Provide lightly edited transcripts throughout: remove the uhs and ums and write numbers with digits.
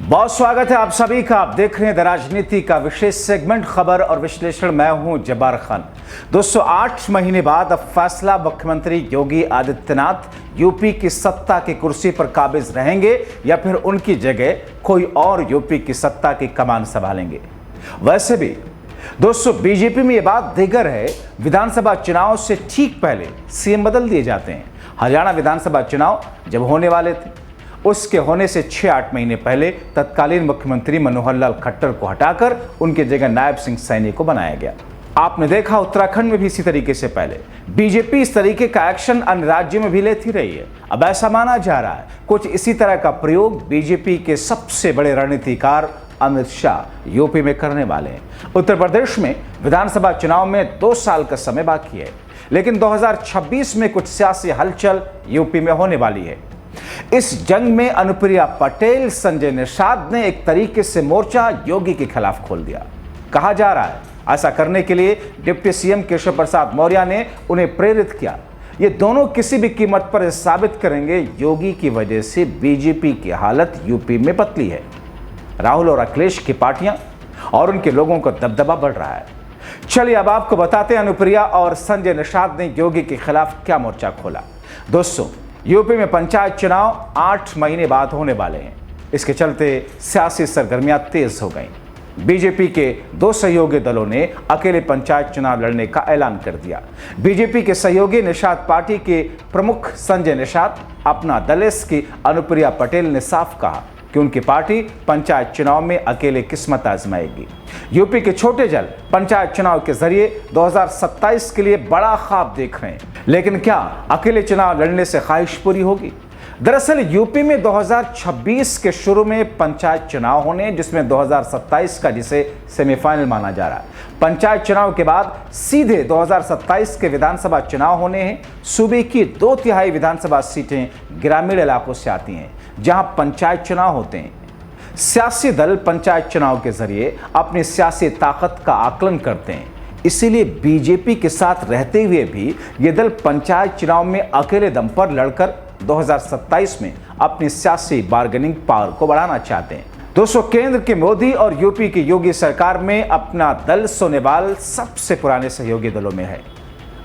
बहुत स्वागत है आप सभी का। आप देख रहे हैं द राजनीति का विशेष सेगमेंट खबर और विश्लेषण। मैं हूं जब्बार खान। दोस्तों, 8 महीने बाद अब फैसला मुख्यमंत्री योगी आदित्यनाथ यूपी की सत्ता की कुर्सी पर काबिज रहेंगे या फिर उनकी जगह कोई और यूपी की सत्ता की कमान संभालेंगे। वैसे भी दोस्तों, बीजेपी में यह बात दीगर है, विधानसभा चुनाव से ठीक पहले सीएम बदल दिए जाते हैं। हरियाणा विधानसभा चुनाव जब होने वाले थे, उसके होने से 6-8 महीने पहले तत्कालीन मुख्यमंत्री मनोहर लाल खट्टर को हटाकर उनकी जगह नायब सिंह सैनी को बनाया गया। आपने देखा उत्तराखंड में भी इसी तरीके से पहले बीजेपी इस तरीके का एक्शन अन्य राज्यों में भी लेती रही है। अब ऐसा माना जा रहा है कुछ इसी तरह का प्रयोग बीजेपी के सबसे बड़े रणनीतिकार अमित शाह यूपी में करने वाले हैं। उत्तर प्रदेश में विधानसभा चुनाव में 2 साल का समय बाकी है, लेकिन 2026 में कुछ सियासी हलचल यूपी में होने वाली है। इस जंग में अनुप्रिया पटेल, संजय निषाद ने एक तरीके से मोर्चा योगी के खिलाफ खोल दिया। कहा जा रहा है ऐसा करने के लिए डिप्टी सीएम केशव प्रसाद मौर्य ने उन्हें प्रेरित किया। ये दोनों किसी भी कीमत पर साबित करेंगे योगी की वजह से बीजेपी की हालत यूपी में पतली है। राहुल और अखिलेश की पार्टियां और उनके लोगों का दबदबा बढ़ रहा है। चलिए अब आपको बताते हैं अनुप्रिया और संजय निषाद ने योगी के खिलाफ क्या मोर्चा खोला। दोस्तों, यूपी में पंचायत चुनाव 8 महीने बाद होने वाले हैं। इसके चलते सियासी सरगर्मियां तेज हो गईं। बीजेपी के 2 सहयोगी दलों ने अकेले पंचायत चुनाव लड़ने का ऐलान कर दिया। बीजेपी के सहयोगी निषाद पार्टी के प्रमुख संजय निषाद अपना दल की अनुप्रिया पटेल ने साफ कहा कि उनकी पार्टी पंचायत चुनाव में अकेले किस्मत आजमाएगी। यूपी के छोटे दल पंचायत चुनाव के जरिए 2027 के लिए बड़ा ख्वाब देख रहे हैं, लेकिन क्या अकेले चुनाव लड़ने से ख्वाहिश पूरी होगी? दरअसल यूपी में 2026 के शुरू में पंचायत चुनाव होने, जिसमें 2027 का जिसे सेमीफाइनल माना जा रहा है। पंचायत चुनाव के बाद सीधे 2027 के विधानसभा चुनाव होने हैं। सूबे की 2/3 विधानसभा सीटें ग्रामीण इलाकों से आती हैं, जहां पंचायत चुनाव होते हैं। सियासी दल पंचायत चुनाव के जरिए अपनी सियासी ताकत का आकलन करते हैं। इसीलिए बीजेपी के साथ रहते हुए भी ये दल पंचायत चुनाव में अकेले दम पर लड़कर 2027 में अपनी सियासी बार्गेनिंग पावर को बढ़ाना चाहते हैं। दोस्तों, केंद्र के मोदी और यूपी की योगी सरकार में अपना दल सोनेवाल सबसे पुराने सहयोगी दलों में है।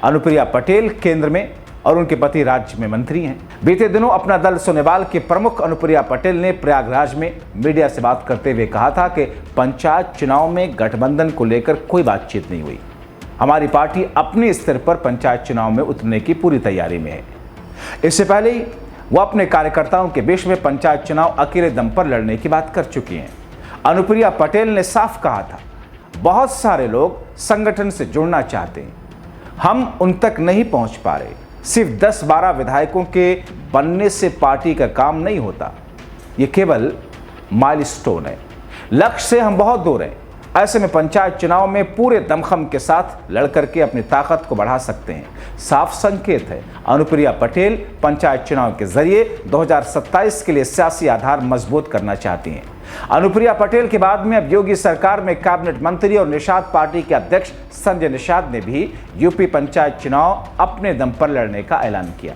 अनुप्रिया पटेल केंद्र में और उनके पति राज्य में मंत्री हैं। बीते दिनों अपना दल सोनेवाल के प्रमुख अनुप्रिया पटेल ने प्रयागराज में मीडिया से बात करते हुए कहा था कि पंचायत चुनाव में गठबंधन को लेकर कोई बातचीत नहीं हुई। हमारी पार्टी अपने स्तर पर पंचायत चुनाव में उतरने की पूरी तैयारी में है। इससे पहले ही वो अपने कार्यकर्ताओं के बीच में पंचायत चुनाव अकेले दम पर लड़ने की बात कर चुकी हैं। अनुप्रिया पटेल ने साफ कहा था, बहुत सारे लोग संगठन से जुड़ना चाहते हैं, हम उन तक नहीं पहुंच पा रहे। सिर्फ 10-12 विधायकों के बनने से पार्टी का काम नहीं होता, ये केवल माइलस्टोन है। लक्ष्य से हम बहुत दूर हैं। ऐसे में पंचायत चुनाव में पूरे दमखम के साथ लड़कर के अपनी ताकत को बढ़ा सकते हैं। साफ संकेत है, अनुप्रिया पटेल पंचायत चुनाव के जरिए 2027 के लिए सियासी आधार मजबूत करना चाहती हैं। अनुप्रिया पटेल के बाद में अब योगी सरकार में कैबिनेट मंत्री और निषाद पार्टी के अध्यक्ष संजय निषाद ने भी यूपी पंचायत चुनाव अपने दम पर लड़ने का ऐलान किया।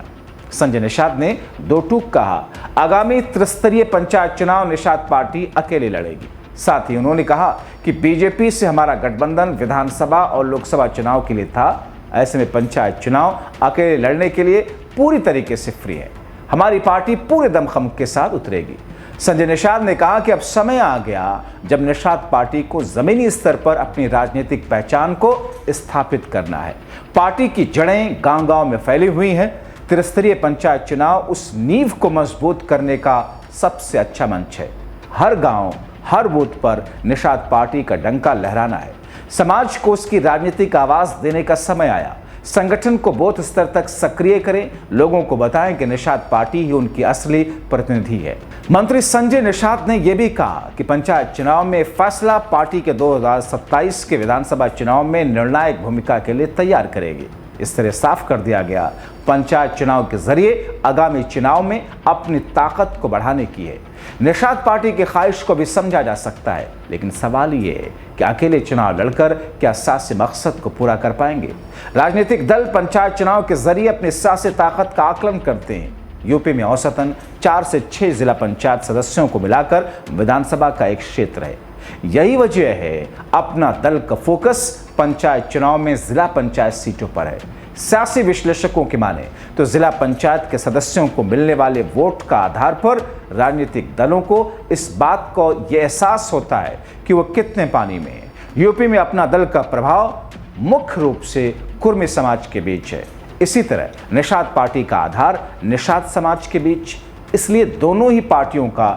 संजय निषाद ने 2 टूक कहा, आगामी त्रिस्तरीय पंचायत चुनाव निषाद पार्टी अकेले लड़ेगी। साथ ही उन्होंने कहा कि बीजेपी से हमारा गठबंधन विधानसभा और लोकसभा चुनाव के लिए था। ऐसे में पंचायत चुनाव अकेले लड़ने के लिए पूरी तरीके से फ्री है। हमारी पार्टी पूरे दमखम के साथ उतरेगी। संजय निषाद ने कहा कि अब समय आ गया जब निषाद पार्टी को जमीनी स्तर पर अपनी राजनीतिक पहचान को स्थापित करना है। पार्टी की जड़ें गांव-गांव में फैली हुई हैं। त्रिस्तरीय पंचायत चुनाव उस नींव को मजबूत करने का सबसे अच्छा मंच है। हर गांव, हर बूथ पर निषाद पार्टी का डंका लहराना है। समाज को उसकी राजनीतिक आवाज देने का समय आया। संगठन को बूथ स्तर तक सक्रिय करें, लोगों को बताएं कि निषाद पार्टी ही उनकी असली प्रतिनिधि है। मंत्री संजय निषाद ने यह भी कहा कि पंचायत चुनाव में फैसला पार्टी के 2027 के विधानसभा चुनाव में निर्णायक भूमिका के लिए तैयार करेगी। इस तरह साफ कर दिया गया, पंचायत चुनाव के जरिए आगामी चुनाव में अपनी ताकत को बढ़ाने की है। निषाद पार्टी की ख्वाहिश को भी समझा जा सकता है, लेकिन सवाल ये है कि अकेले चुनाव लड़कर क्या सियासी मकसद को पूरा कर पाएंगे? राजनीतिक दल पंचायत चुनाव के जरिए अपनी सियासी ताकत का आकलन करते हैं। यूपी में औसतन 4 से 6 जिला पंचायत सदस्यों को मिलाकर विधानसभा का एक क्षेत्र है। यही वजह है अपना दल का फोकस पंचायत चुनाव में जिला पंचायत सीटों पर है। सियासी विश्लेषकों की माने तो जिला पंचायत के सदस्यों को मिलने वाले वोट का आधार पर राजनीतिक दलों को इस बात को यह एहसास होता है कि वो कितने पानी में है। यूपी में अपना दल का प्रभाव मुख्य रूप से कुर्मी समाज के बीच है। इसी तरह निषाद पार्टी का आधार निषाद समाज के बीच, इसलिए दोनों ही पार्टियों का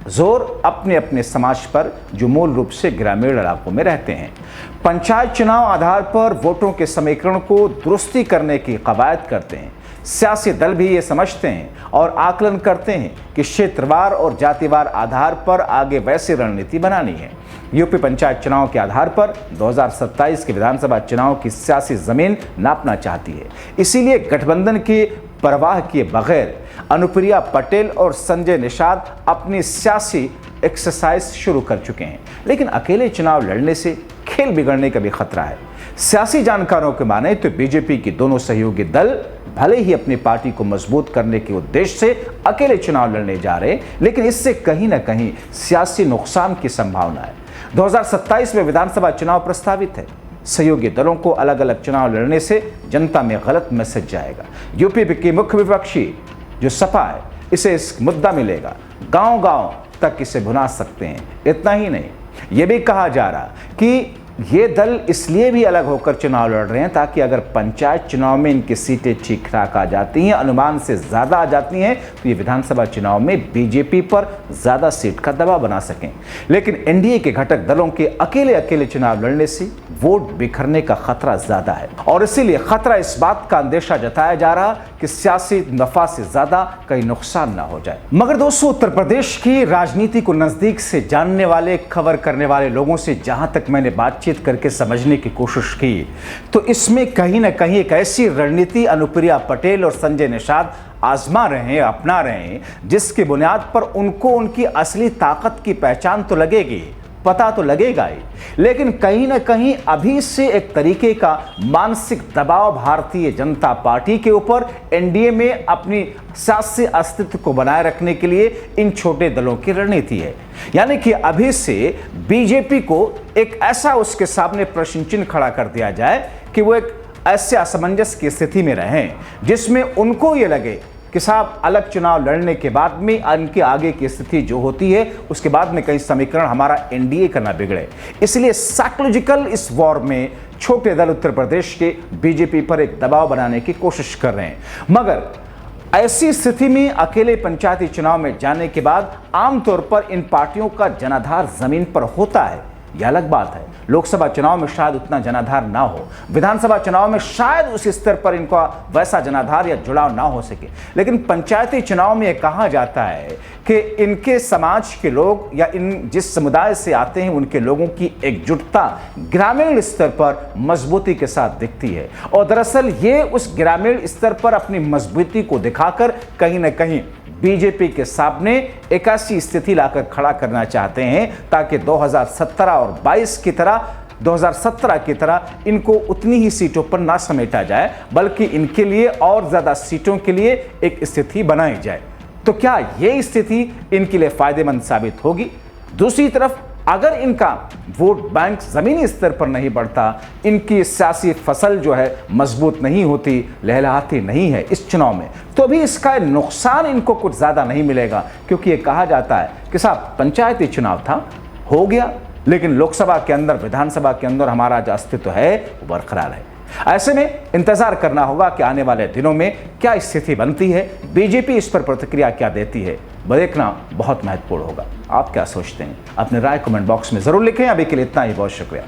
जोर अपने अपने समाज पर जो मूल रूप से ग्रामीण इलाकों में रहते हैं। पंचायत चुनाव आधार पर वोटों के समीकरण को दुरुस्ती करने की कवायद करते हैं। सियासी दल भी ये समझते हैं और आकलन करते हैं कि क्षेत्रवार और जातिवार आधार पर आगे वैसी रणनीति बनानी है। यूपी पंचायत चुनाव के आधार पर 2027 के विधानसभा चुनाव की सियासी जमीन नापना चाहती है। इसीलिए गठबंधन की परवाह किए बगैर अनुप्रिया पटेल और संजय निषाद अपनी सियासी एक्सरसाइज शुरू कर चुके हैं। लेकिन अकेले चुनाव लड़ने से खेल बिगड़ने का भी खतरा है। सियासी जानकारों के माने तो बीजेपी की दोनों सहयोगी दल भले ही अपनी पार्टी को मजबूत करने के उद्देश्य से अकेले चुनाव लड़ने जा रहे, लेकिन इससे कहीं ना कहीं सियासी नुकसान की संभावना है। 2027 में विधानसभा चुनाव प्रस्तावित है। सहयोगी दलों को अलग अलग चुनाव लड़ने से जनता में गलत मैसेज जाएगा। यूपी की मुख्य विपक्षी जो सपा है, इसे इस मुद्दा मिलेगा, गांव-गांव तक इसे भुना सकते हैं। इतना ही नहीं, यह भी कहा जा रहा कि ये दल इसलिए भी अलग होकर चुनाव लड़ रहे हैं ताकि अगर पंचायत चुनाव में इनकी सीटें ठीक ठाक आ जाती हैं, अनुमान से ज़्यादा आ जाती हैं, तो ये विधानसभा चुनाव में बीजेपी पर ज़्यादा सीट का दबाव बना सकें। लेकिन एनडीए के घटक दलों के अकेले अकेले चुनाव लड़ने से वोट बिखरने का खतरा ज़्यादा है और इसीलिए खतरा इस बात का अंदेशा जताया जा रहा कि सियासी नफा से ज़्यादा कहीं नुकसान ना हो जाए। मगर दोस्तों, उत्तर प्रदेश की राजनीति को नज़दीक से जानने वाले, खबर करने वाले लोगों से जहाँ तक मैंने बातचीत करके समझने की कोशिश की, तो इसमें कहीं ना कहीं एक ऐसी रणनीति अनुप्रिया पटेल और संजय निषाद आजमा रहे हैं, अपना रहे हैं, जिसकी बुनियाद पर उनको उनकी असली ताकत की पहचान तो लगेगी, पता तो लगेगा ही, लेकिन कहीं ना कहीं अभी से एक तरीके का मानसिक दबाव भारतीय जनता पार्टी के ऊपर एनडीए में अपनी सियासी अस्तित्व को बनाए रखने के लिए इन छोटे दलों की रणनीति है। यानी कि अभी से बीजेपी को एक ऐसा उसके सामने प्रश्न चिन्ह खड़ा कर दिया जाए कि वो एक ऐसे असमंजस की स्थिति में रहें जिसमें उनको ये लगे कि साहब अलग चुनाव लड़ने के बाद में इनके आगे की स्थिति जो होती है उसके बाद में कहीं समीकरण हमारा एनडीए का ना बिगड़े। इसलिए साइकोलॉजिकल इस वॉर में छोटे दल उत्तर प्रदेश के बीजेपी पर एक दबाव बनाने की कोशिश कर रहे हैं। मगर ऐसी स्थिति में अकेले पंचायती चुनाव में जाने के बाद आमतौर पर इन पार्टियों का जनाधार जमीन पर होता है, यह अलग बात है। लोकसभा चुनाव में शायद उतना जनाधार ना हो, विधानसभा चुनाव में शायद उस स्तर पर इनका वैसा जनाधार या जुड़ाव ना हो सके, लेकिन पंचायती चुनाव में यह कहा जाता है कि इनके समाज के लोग या इन जिस समुदाय से आते हैं उनके लोगों की एकजुटता ग्रामीण स्तर पर मजबूती के साथ दिखती है और दरअसल ये उस ग्रामीण स्तर पर अपनी मजबूती को दिखाकर कहीं ना कहीं बीजेपी के सामने एक ऐसी स्थिति लाकर खड़ा करना चाहते हैं ताकि 2017 और 22 की तरह 2017 की तरह इनको उतनी ही सीटों पर ना समेटा जाए, बल्कि इनके लिए और ज़्यादा सीटों के लिए एक स्थिति बनाई जाए। तो क्या ये स्थिति इनके लिए फायदेमंद साबित होगी? दूसरी तरफ अगर इनका वोट बैंक ज़मीनी स्तर पर नहीं बढ़ता, इनकी सियासी फसल जो है मजबूत नहीं होती, लहलहाती नहीं है इस चुनाव में, तो भी इसका नुकसान इनको कुछ ज़्यादा नहीं मिलेगा, क्योंकि ये कहा जाता है कि साहब पंचायती चुनाव था, हो गया, लेकिन लोकसभा के अंदर, विधानसभा के अंदर हमारा जो अस्तित्व है वो बरकरार है। ऐसे में इंतजार करना होगा कि आने वाले दिनों में क्या स्थिति बनती है, बीजेपी इस पर प्रतिक्रिया क्या देती है, देखना बहुत महत्वपूर्ण होगा। आप क्या सोचते हैं? अपने राय कमेंट बॉक्स में जरूर लिखें। अभी के लिए इतना ही, बहुत शुक्रिया।